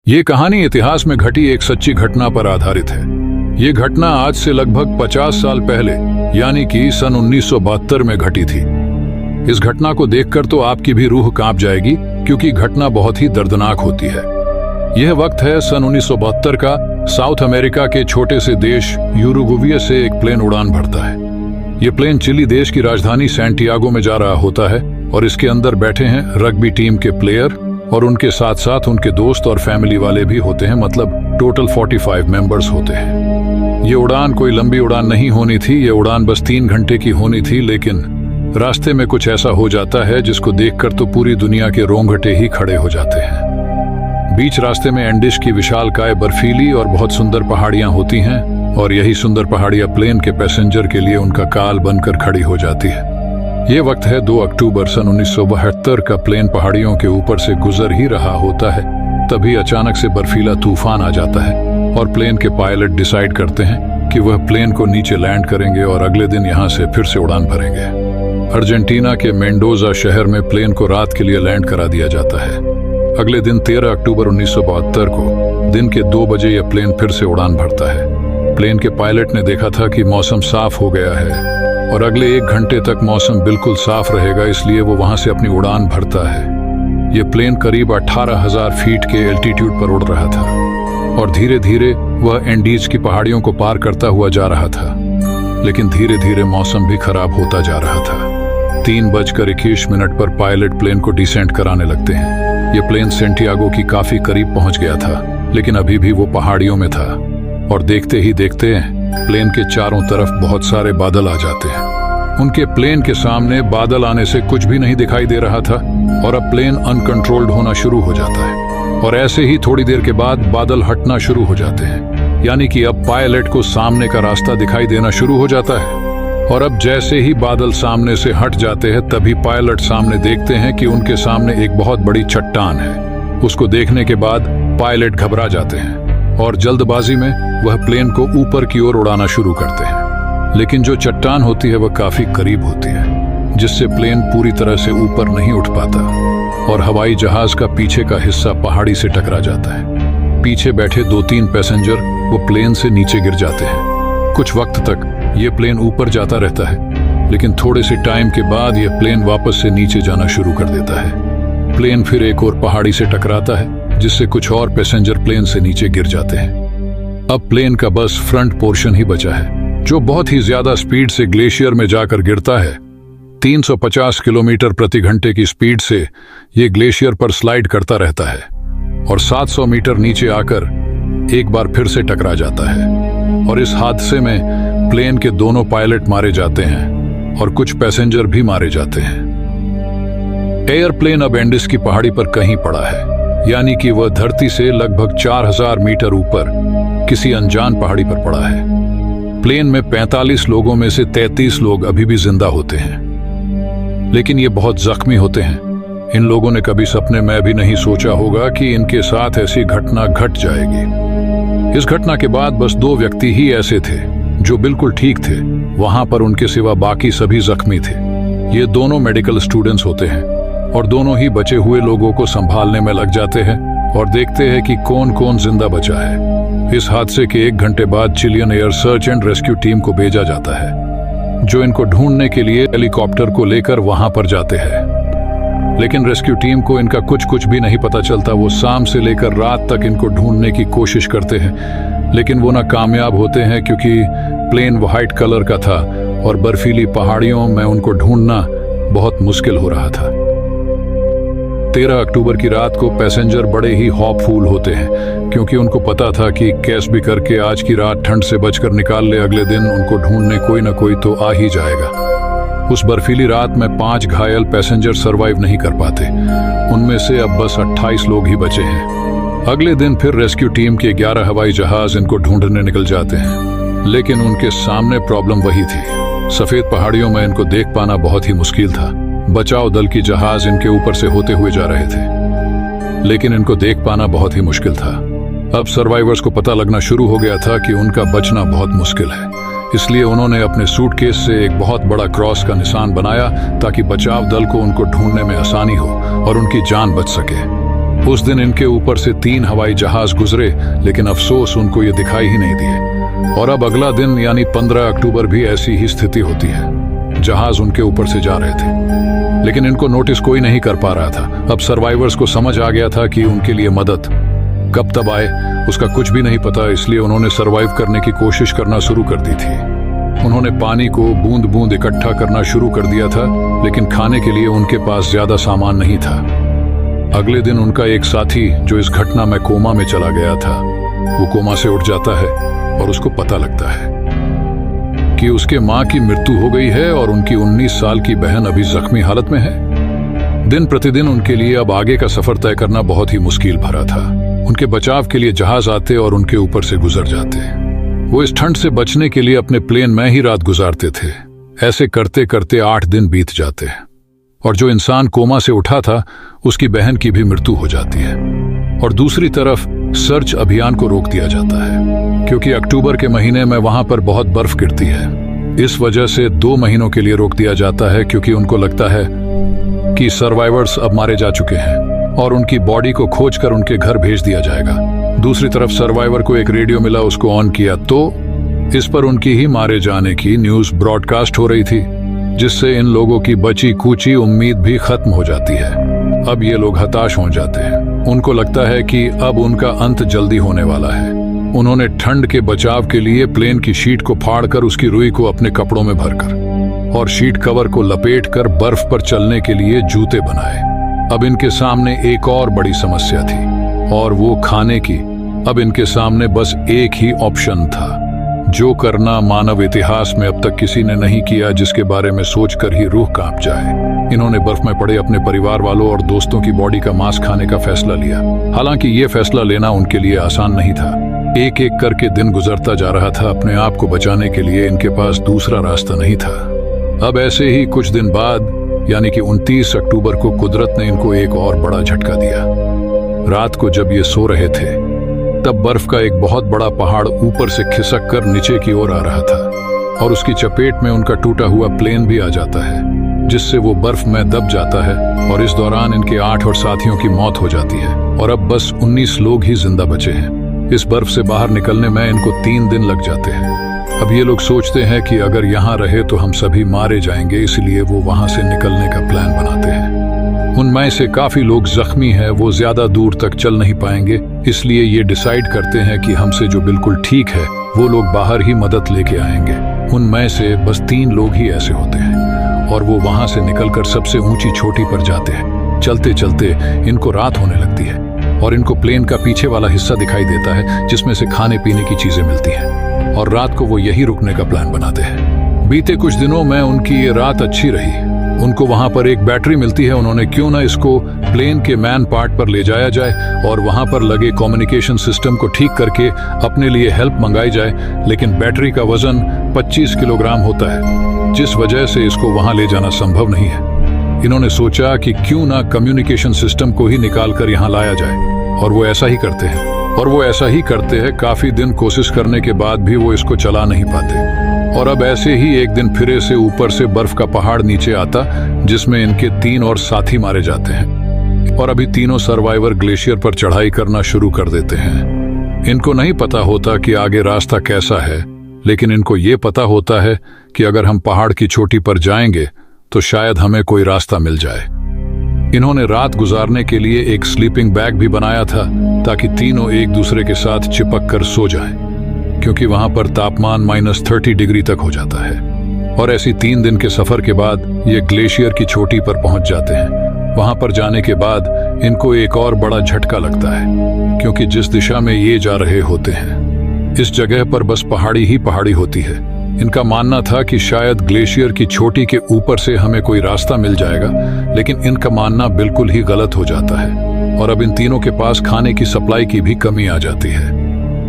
ये कहानी इतिहास में घटी एक सच्ची घटना पर आधारित है। ये घटना आज से लगभग 50 साल पहले यानी कि सन 1972 में घटी थी। इस घटना को देखकर तो आपकी भी रूह कांप जाएगी, क्योंकि घटना बहुत ही दर्दनाक होती है। यह वक्त है सन 1972 का। साउथ अमेरिका के छोटे से देश यूरुगुवे से एक प्लेन उड़ान भरता है। ये प्लेन चिली देश की राजधानी सैंटियागो में जा रहा होता है और इसके अंदर बैठे हैं रग्बी टीम के प्लेयर और उनके साथ साथ उनके दोस्त और फैमिली वाले भी होते हैं। मतलब टोटल 45 मेंबर्स होते हैं। ये उड़ान कोई लंबी उड़ान नहीं होनी थी। ये उड़ान बस 3 घंटे की होनी थी, लेकिन रास्ते में कुछ ऐसा हो जाता है जिसको देखकर तो पूरी दुनिया के रोंगटे ही खड़े हो जाते हैं। बीच रास्ते में एंडिश की विशालकाय बर्फीली और बहुत सुंदर पहाड़ियां होती हैं और यही सुंदर पहाड़ियां प्लेन के पैसेंजर के लिए उनका काल बनकर खड़ी हो जाती है। ये वक्त है 2 अक्टूबर सन 1972 का। प्लेन पहाड़ियों के ऊपर से गुजर ही रहा होता है, तभी अचानक से बर्फीला तूफान आ जाता है और प्लेन के पायलट डिसाइड करते हैं कि वह प्लेन को नीचे लैंड करेंगे और अगले दिन यहाँ से फिर से उड़ान भरेंगे। अर्जेंटीना के मेंडोजा शहर में प्लेन को रात के लिए लैंड करा दिया जाता है। अगले दिन 13 अक्टूबर 1972 को दिन के 2 बजे यह प्लेन फिर से उड़ान भरता है। प्लेन के पायलट ने देखा था कि मौसम साफ हो गया है और अगले 1 घंटे तक मौसम बिल्कुल साफ रहेगा, इसलिए वो वहां से अपनी उड़ान भरता है। ये प्लेन करीब 18,000 फीट के एल्टीट्यूड पर उड़ रहा था और धीरे धीरे वह एंडीज की पहाड़ियों को पार करता हुआ जा रहा था। लेकिन धीरे धीरे मौसम भी खराब होता जा रहा था। 3:21 पर पायलट प्लेन को डिसेंट कराने लगते हैं। ये प्लेन सैंटियागो की काफी करीब पहुंच गया था, लेकिन अभी भी वो पहाड़ियों में था और देखते ही देखते प्लेन के चारों तरफ बहुत सारे बादल आ जाते हैं। उनके प्लेन के सामने बादल आने से कुछ भी नहीं दिखाई दे रहा था और अब प्लेन अनकंट्रोल्ड होना शुरू हो जाता है और ऐसे ही थोड़ी देर के बाद बादल हटना शुरू हो जाते हैं। यानी कि अब पायलट को सामने का रास्ता दिखाई देना शुरू हो जाता है और अब जैसे ही बादल सामने से हट जाते हैं तभी पायलट सामने देखते हैं कि उनके सामने एक बहुत बड़ी चट्टान है। उसको देखने के बाद पायलट घबरा जाते हैं और जल्दबाजी में वह प्लेन को ऊपर की ओर उड़ाना शुरू करते हैं। लेकिन जो चट्टान होती है वह काफी करीब होती है, जिससे प्लेन पूरी तरह से ऊपर नहीं उठ पाता और हवाई जहाज का पीछे का हिस्सा पहाड़ी से टकरा जाता है। पीछे बैठे 2-3 पैसेंजर वो प्लेन से नीचे गिर जाते हैं। कुछ वक्त तक ये प्लेन ऊपर जाता रहता है, लेकिन थोड़े से टाइम के बाद यह प्लेन वापस से नीचे जाना शुरू कर देता है। प्लेन फिर एक और पहाड़ी से टकराता है, जिससे कुछ और पैसेंजर प्लेन से नीचे गिर जाते हैं। अब प्लेन का बस फ्रंट पोर्शन ही बचा है, जो बहुत ही ज्यादा स्पीड से ग्लेशियर में जाकर गिरता है। 350 किलोमीटर प्रति घंटे की स्पीड से ये ग्लेशियर पर स्लाइड करता रहता है और 700 मीटर नीचे आकर एक बार फिर से टकरा जाता है और इस हादसे में प्लेन के दोनों पायलट मारे जाते हैं और कुछ पैसेंजर भी मारे जाते हैं। एयरप्लेन अब एंडिस की पहाड़ी पर कहीं पड़ा है, यानी कि वह धरती से लगभग 4000 मीटर ऊपर किसी अनजान पहाड़ी पर पड़ा है। प्लेन में 45 लोगों में से 33 लोग अभी भी जिंदा होते हैं, लेकिन ये बहुत जख्मी होते हैं। इन लोगों ने कभी सपने में भी नहीं सोचा होगा कि इनके साथ ऐसी घटना घट जाएगी। इस घटना के बाद बस 2 व्यक्ति ही ऐसे थे जो बिल्कुल ठीक थे। वहां पर उनके सिवा बाकी सभी जख्मी थे। ये दोनों मेडिकल स्टूडेंट्स होते हैं और दोनों ही बचे हुए लोगों को संभालने में लग जाते हैं और देखते हैं कि कौन कौन जिंदा बचा है। इस हादसे के 1 घंटे बाद Chilean air search and rescue team को भेजा जाता है, जो इनको ढूंढने के लिए हेलीकॉप्टर को लेकर वहां पर जाते हैं। लेकिन रेस्क्यू टीम को इनका कुछ भी नहीं पता चलता। वो शाम से लेकर रात तक इनको ढूंढने की कोशिश करते हैं, लेकिन वो नाकामयाब होते हैं, क्योंकि प्लेन व्हाइट कलर का था और बर्फीली पहाड़ियों में उनको ढूंढना बहुत मुश्किल हो रहा था। 13 अक्टूबर की रात को पैसेंजर बड़े ही हॉपफुल होते हैं, क्योंकि उनको पता था कि कैसे भी करके आज की रात ठंड से बचकर निकाल ले, अगले दिन उनको ढूंढने कोई ना कोई तो आ ही जाएगा। उस बर्फीली रात में 5 घायल पैसेंजर सरवाइव नहीं कर पाते। उनमें से अब बस 28 लोग ही बचे हैं। अगले दिन फिर रेस्क्यू टीम के 11 हवाई जहाज इनको ढूंढने निकल जाते हैं, लेकिन उनके सामने प्रॉब्लम वही थी। सफेद पहाड़ियों में इनको देख पाना बहुत ही मुश्किल था। बचाव दल की जहाज इनके ऊपर से होते हुए जा रहे थे, लेकिन इनको देख पाना बहुत ही मुश्किल था। अब सर्वाइवर्स को पता लगना शुरू हो गया था कि उनका बचना बहुत मुश्किल है, इसलिए उन्होंने अपने सूटकेस से एक बहुत बड़ा क्रॉस का निशान बनाया ताकि बचाव दल को उनको ढूंढने में आसानी हो और उनकी जान बच सके। उस दिन इनके ऊपर से 3 हवाई जहाज गुजरे, लेकिन अफसोस उनको ये दिखाई ही नहीं दिए। और अब अगला दिन यानी 15 अक्टूबर भी ऐसी ही स्थिति होती है। जहाज उनके ऊपर से जा रहे थे, लेकिन इनको नोटिस कोई नहीं कर पा रहा था। अब सर्वाइवर्स को समझ आ गया था कि उनके लिए मदद कब तब आए उसका कुछ भी नहीं पता, इसलिए उन्होंने सर्वाइव करने की कोशिश करना शुरू कर दी थी। उन्होंने पानी को बूंद बूंद इकट्ठा करना शुरू कर दिया था, लेकिन खाने के लिए उनके पास ज्यादा सामान नहीं था। अगले दिन उनका एक साथी जो इस घटना में कोमा में चला गया था, वो कोमा से उठ जाता है और उसको पता लगता है कि उसके माँ की मृत्यु हो गई है और उनकी 19 साल की बहन अभी जख्मी हालत में है। दिन प्रतिदिन उनके लिए अब आगे का सफर तय करना बहुत ही मुश्किल भरा था। उनके बचाव के लिए जहाज आते और उनके ऊपर से गुजर जाते। वो इस ठंड से बचने के लिए अपने प्लेन में ही रात गुजारते थे। ऐसे करते करते 8 दिन बीत जाते और जो इंसान कोमा से उठा था उसकी बहन की भी मृत्यु हो जाती है। और दूसरी तरफ सर्च अभियान को रोक दिया जाता है, क्योंकि अक्टूबर के महीने में वहां पर बहुत बर्फ गिरती है। इस वजह से 2 महीनों के लिए रोक दिया जाता है, क्योंकि उनको लगता है कि सर्वाइवर्स अब मारे जा चुके हैं और उनकी बॉडी को खोजकर उनके घर भेज दिया जाएगा। दूसरी तरफ सर्वाइवर को एक रेडियो मिला, उसको ऑन किया तो इस पर उनकी ही मारे जाने की न्यूज ब्रॉडकास्ट हो रही थी, जिससे इन लोगों की बची कूची उम्मीद भी खत्म हो जाती है। अब ये लोग हताश हो जाते हैं। उनको लगता है कि अब उनका अंत जल्दी होने वाला है। उन्होंने ठंड के बचाव के लिए प्लेन की शीट को फाड़कर उसकी रुई को अपने कपड़ों में भरकर और शीट कवर को लपेटकर बर्फ पर चलने के लिए जूते बनाए। अब इनके सामने एक और बड़ी समस्या थी, और वो खाने की। अब इनके सामने बस एक ही ऑप्शन था, जो करना मानव इतिहास में अब तक किसी ने नहीं किया, जिसके बारे में सोचकर ही रूह कांप जाए। इन्होंने बर्फ में पड़े अपने परिवार वालों और दोस्तों की बॉडी का मांस खाने का फैसला लिया। हालांकि ये फैसला लेना उनके लिए आसान नहीं था। एक एक करके दिन गुजरता जा रहा था। अपने आप को बचाने के लिए इनके पास दूसरा रास्ता नहीं था। अब ऐसे ही कुछ दिन बाद यानी कि 29 अक्टूबर को कुदरत ने इनको एक और बड़ा झटका दिया। रात को जब ये सो रहे थे, तब बर्फ का एक बहुत बड़ा पहाड़ ऊपर से खिसक कर नीचे की ओर आ रहा था और उसकी चपेट में उनका टूटा हुआ प्लेन भी आ जाता है, जिससे वो बर्फ में दब जाता है। और इस दौरान इनके 8 और साथियों की मौत हो जाती है और अब बस 19 लोग ही जिंदा बचे हैं। इस बर्फ से बाहर निकलने में इनको 3 दिन लग जाते हैं। अब ये लोग सोचते हैं कि अगर यहाँ रहे तो हम सभी मारे जाएंगे, इसलिए वो वहां से निकलने का प्लान बनाते हैं। उनमें से काफी लोग जख्मी हैं, वो ज्यादा दूर तक चल नहीं पाएंगे, इसलिए ये डिसाइड करते हैं कि हमसे जो बिल्कुल ठीक है वो लोग बाहर ही मदद लेके आएंगे। उनमें से बस 3 लोग ही ऐसे होते हैं और वो वहां से निकलकर सबसे ऊंची चोटी पर जाते हैं। चलते चलते इनको रात होने लगती है और इनको प्लेन का पीछे वाला हिस्सा दिखाई देता है, जिसमें से खाने पीने की चीजें मिलती हैं, और रात को वो यही रुकने का प्लान बनाते हैं। बीते कुछ दिनों में उनकी ये रात अच्छी रही। उनको वहां पर एक बैटरी मिलती है। उन्होंने क्यों ना इसको प्लेन के मैन पार्ट पर ले जाया जाए और वहां पर लगे कम्युनिकेशन सिस्टम को ठीक करके अपने लिए हेल्प मंगाई जाए, लेकिन बैटरी का वजन 25 किलोग्राम होता है, जिस वजह से इसको वहां ले जाना संभव नहीं है। इन्होंने सोचा कि क्यों ना कम्युनिकेशन सिस्टम को ही निकाल कर यहाँ लाया जाए, और वो ऐसा ही करते हैं। काफी दिन कोशिश करने के बाद भी वो इसको चला नहीं पाते। और अब ऐसे ही एक दिन फिर से ऊपर से बर्फ का पहाड़ नीचे आता, जिसमें इनके 3 और साथी मारे जाते हैं। और अभी तीनों सर्वाइवर ग्लेशियर पर चढ़ाई करना शुरू कर देते हैं। इनको नहीं पता होता कि आगे रास्ता कैसा है, लेकिन इनको ये पता होता है कि अगर हम पहाड़ की चोटी पर जाएंगे तो शायद हमें कोई रास्ता मिल जाए। इन्होंने रात गुजारने के लिए एक स्लीपिंग बैग भी बनाया था, ताकि तीनों एक दूसरे के साथ चिपक कर सो जाएं, क्योंकि वहां पर तापमान -30 डिग्री तक हो जाता है। और ऐसी 3 दिन के सफर के बाद ये ग्लेशियर की चोटी पर पहुंच जाते हैं। वहां पर जाने के बाद इनको एक और बड़ा झटका लगता है, क्योंकि जिस दिशा में ये जा रहे होते हैं, इस जगह पर बस पहाड़ी ही पहाड़ी होती है। इनका मानना था कि शायद ग्लेशियर की चोटी के ऊपर से हमें कोई रास्ता मिल जाएगा, लेकिन इनका मानना बिल्कुल ही गलत हो जाता है और अब इन तीनों के पास खाने की सप्लाई की भी कमी आ जाती है।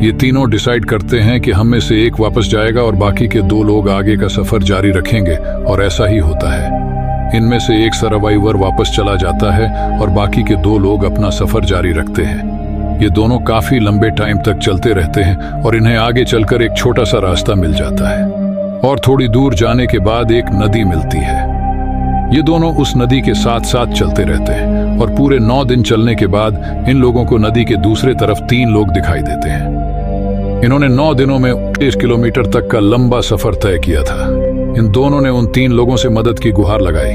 ये तीनों डिसाइड करते हैं कि हम में से एक वापस जाएगा और बाकी के 2 लोग आगे का सफर जारी रखेंगे, और ऐसा ही होता है। इनमें से एक सर्वाइवर वापस चला जाता है और बाकी के 2 लोग अपना सफर जारी रखते हैं। ये दोनों काफी लंबे टाइम तक चलते रहते हैं और इन्हें आगे चलकर एक छोटा सा रास्ता मिल जाता है और थोड़ी दूर जाने के बाद एक नदी मिलती है। ये दोनों उस नदी के साथ साथ चलते रहते हैं और पूरे 9 दिन चलने के बाद इन लोगों को नदी के दूसरे तरफ 3 लोग दिखाई देते हैं। इन्होंने 9 दिनों में 30 किलोमीटर तक का लंबा सफर तय किया था। इन दोनों ने उन 3 लोगों से मदद की गुहार लगाई,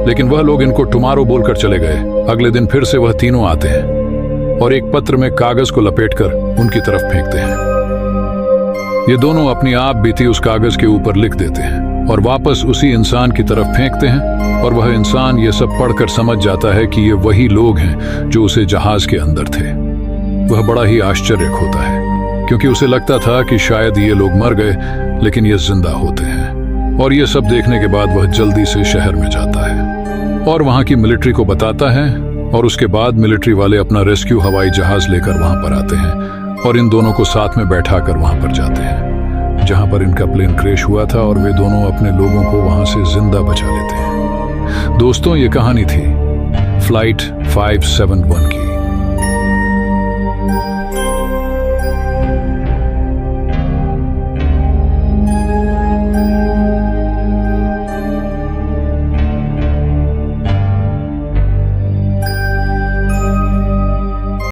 लेकिन वह लोग इनको टुमारो बोलकर चले गए। अगले दिन फिर से वह तीनों आते हैं और एक पत्र में कागज को लपेटकर उनकी तरफ फेंकते हैं। ये दोनों अपनी आप बीती उस कागज के ऊपर लिख देते हैं और वापस उसी इंसान की तरफ फेंकते हैं, और वह इंसान ये सब पढ़कर समझ जाता है कि ये वही लोग हैं जो उसे जहाज के अंदर थे। वह बड़ा ही आश्चर्य होता है, क्योंकि उसे लगता था कि शायद ये लोग मर गए, लेकिन ये जिंदा होते हैं। और ये सब देखने के बाद वह जल्दी से शहर में जाता है और वहां की मिलिट्री को बताता है, और उसके बाद मिलिट्री वाले अपना रेस्क्यू हवाई जहाज लेकर वहां पर आते हैं और इन दोनों को साथ में बैठा कर वहां पर जाते हैं जहां पर इनका प्लेन क्रैश हुआ था, और वे दोनों अपने लोगों को वहां से जिंदा बचा लेते हैं। दोस्तों, ये कहानी थी फ्लाइट 571 की।